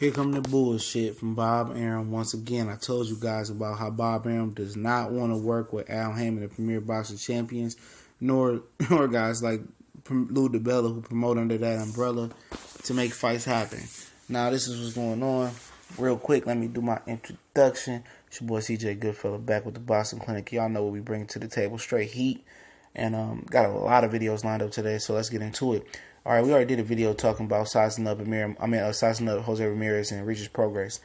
Here come the bullshit from Bob Arum. Once again, I told you guys about how Bob Arum does not want to work with Al Heyman, the Premier Boxing Champions, nor guys like Lou DiBella who promote under that umbrella to make fights happen. Now, this is what's going on. Real quick, let me do my introduction. It's your boy CJ Goodfella back with the Boxing Clinic. Y'all know what we bring to the table, straight heat. And got a lot of videos lined up today, so let's get into it. All right, we already did a video talking about sizing up Jose Ramirez and Regis Prograis.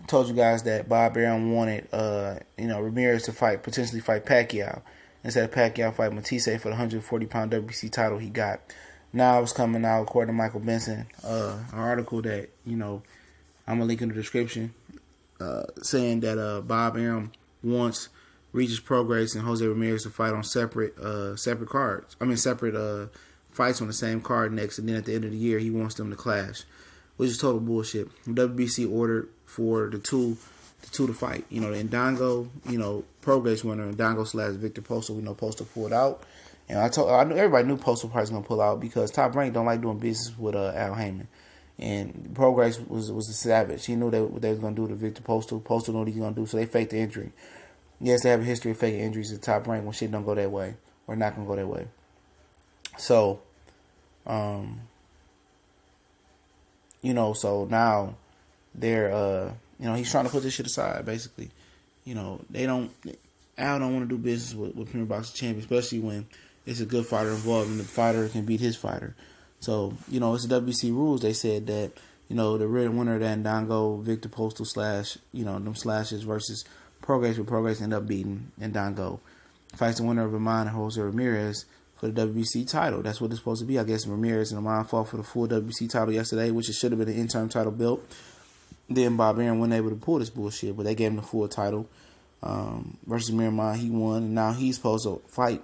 I told you guys that Bob Arum wanted Ramirez to potentially fight Pacquiao instead of Pacquiao fight Matisse for the 140-pound WBC title he got. Now it's coming out, according to Michael Benson, an article that I'm gonna link in the description, saying that Bob Arum wants Regis Prograis and Jose Ramirez to fight on separate fights on the same card next, and then at the end of the year he wants them to clash, which is total bullshit. WBC ordered for the two to fight. The Indongo, Prograis winner, Indongo / Victor Postal. We know Postal pulled out, and I knew everybody knew Postal probably was gonna pull out because Top Rank don't like doing business with Al Heyman. And Prograis was a savage. He knew what they was gonna do to Victor Postal. Postal knew what he was gonna do, so they faked the injury. Yes, they have a history of faking injuries at Top Rank when shit don't go that way or not gonna go that way. So, so now they're, he's trying to put this shit aside, basically. Al don't want to do business with Premier Boxing Champions, especially when it's a good fighter involved and the fighter can beat his fighter. So, it's the WBC rules. They said that, the red winner of that Ndongo, Victor Postal them slashes versus Prograis, but Prograis end up beating Ndongo. Fights the winner of Amon and Jose Ramirez for the WBC title. That's what it's supposed to be. I guess Ramirez and Amon fought for the full WBC title yesterday, which it should have been an interim title belt. Then Bob Arum wasn't able to pull this bullshit, but they gave him the full title versus Amon. He won, and now he's supposed to fight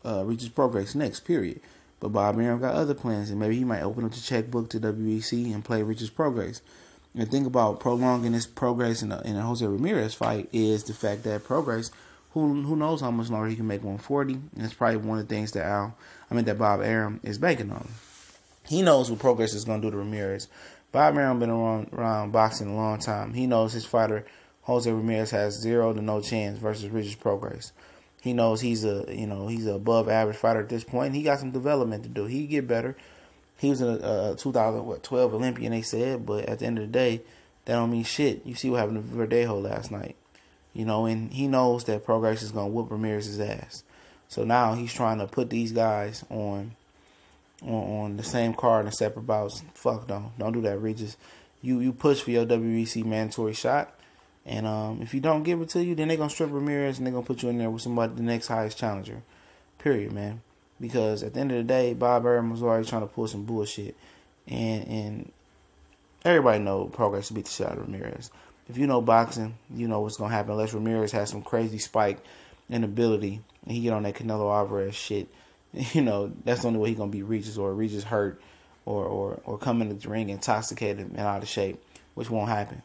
Regis Prograis next, period. But Bob Arum got other plans, and maybe he might open up the checkbook to WBC and play Regis Prograis. And the thing about prolonging this Prograis in a Jose Ramirez fight is the fact that Prograis, who knows how much longer he can make 140, and it's probably one of the things that Bob Arum is banking on. He knows what Prograis is going to do to Ramirez. Bob Arum been around boxing a long time. He knows his fighter Jose Ramirez has 0 to no chance versus Regis Prograis. He knows he's an above average fighter at this point. He got some development to do. He get better. He was a 2012 Olympian, they said, but at the end of the day, that don't mean shit. You see what happened to Verdejo last night. And he knows that Prograis is going to whoop Ramirez's ass. So now he's trying to put these guys on the same card in separate bouts. Fuck no. Don't do that, Regis. You push for your WBC mandatory shot. And if you don't give it to you, then they're going to strip Ramirez and they're going to put you in there with somebody, the next highest challenger. Period, man. Because at the end of the day, Bob Arum was already trying to pull some bullshit. And everybody knows Prograis beat the shit out of Ramirez. If you know boxing, you know what's going to happen unless Ramirez has some crazy spike in ability and he get on that Canelo Alvarez shit. That's the only way he's going to beat Regis, or Regis hurt or come into the ring intoxicated and out of shape, which won't happen.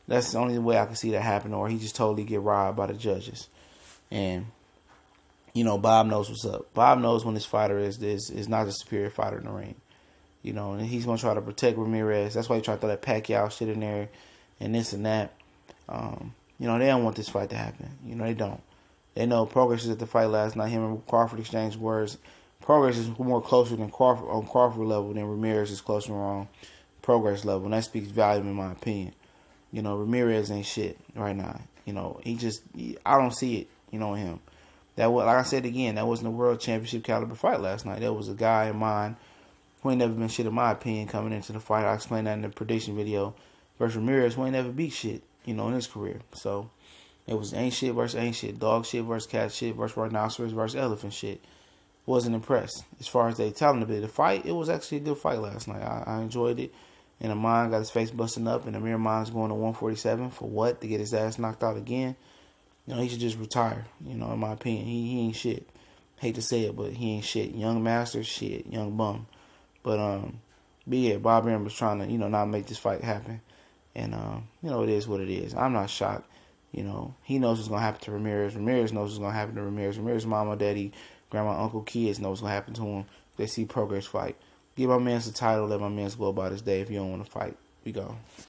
That's the only way I can see that happen, or he just totally get robbed by the judges. And, Bob knows what's up. Bob knows when this fighter is not the superior fighter in the ring. And he's going to try to protect Ramirez. That's why he tried to throw that Pacquiao shit in there and this and that. They don't want this fight to happen. They don't. They know Prograis was at the fight last night. Him and Crawford exchanged words. Prograis is more closer than Crawford on Crawford level than Ramirez is closer on Prograis level. And that speaks volume in my opinion. Ramirez ain't shit right now. I don't see it, in him. Like I said again, that wasn't a world championship caliber fight last night. That was a guy in mind who ain't never been shit in my opinion coming into the fight. I explained that in the prediction video. Versus Ramirez, who ain't never beat shit, in his career. So it was ain't shit versus ain't shit. Dog shit versus cat shit versus rhinoceros versus elephant shit. Wasn't impressed. As far as they telling a bit of the fight, it was actually a good fight last night. I enjoyed it. And Amon got his face busting up, and Amir Amon's going to 147 for what? To get his ass knocked out again? He should just retire, in my opinion. He ain't shit. Hate to say it, but he ain't shit. Young master, shit. Young bum. But yeah, Bob Arum was trying to, not make this fight happen. And, it is what it is. I'm not shocked. He knows what's going to happen to Ramirez. Ramirez knows what's going to happen to Ramirez. Ramirez's mama, daddy, grandma, uncle, kids knows what's going to happen to him. They see Prograis fight. Give my man the title. Let my man go about his day if you don't want to fight. We go.